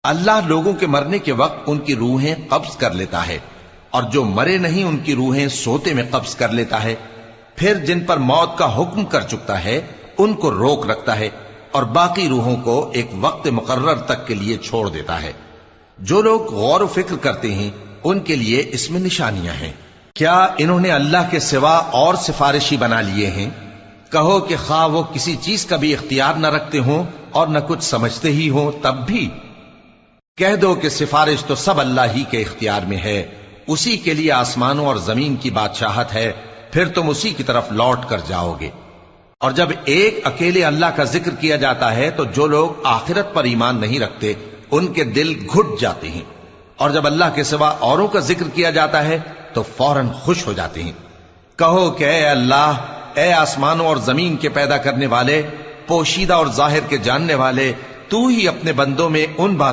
اللہ لوگوں کے مرنے کے وقت ان کی روحیں قبض کر لیتا ہے، اور جو مرے نہیں ان کی روحیں سوتے میں قبض کر لیتا ہے، پھر جن پر موت کا حکم کر چکتا ہے ان کو روک رکھتا ہے، اور باقی روحوں کو ایک وقت مقرر تک کے لیے چھوڑ دیتا ہے۔ جو لوگ غور و فکر کرتے ہیں ان کے لیے اس میں نشانیاں ہیں۔ کیا انہوں نے اللہ کے سوا اور سفارشی بنا لیے ہیں؟ کہو کہ خواہ وہ کسی چیز کا بھی اختیار نہ رکھتے ہوں اور نہ کچھ سمجھتے ہی ہوں تب بھی کہہ دو کہ سفارش تو سب اللہ ہی کے اختیار میں ہے، اسی کے لیے آسمانوں اور زمین کی بادشاہت ہے، پھر تم اسی کی طرف لوٹ کر جاؤ گے۔ اور جب ایک اکیلے اللہ کا ذکر کیا جاتا ہے تو جو لوگ آخرت پر ایمان نہیں رکھتے ان کے دل گھٹ جاتے ہیں، اور جب اللہ کے سوا اوروں کا ذکر کیا جاتا ہے تو فوراً خوش ہو جاتے ہیں۔ کہو کہ اے اللہ، اے آسمانوں اور زمین کے پیدا کرنے والے، پوشیدہ اور ظاہر کے جاننے والے، تو ہی اپنے بندوں میں ان باتوں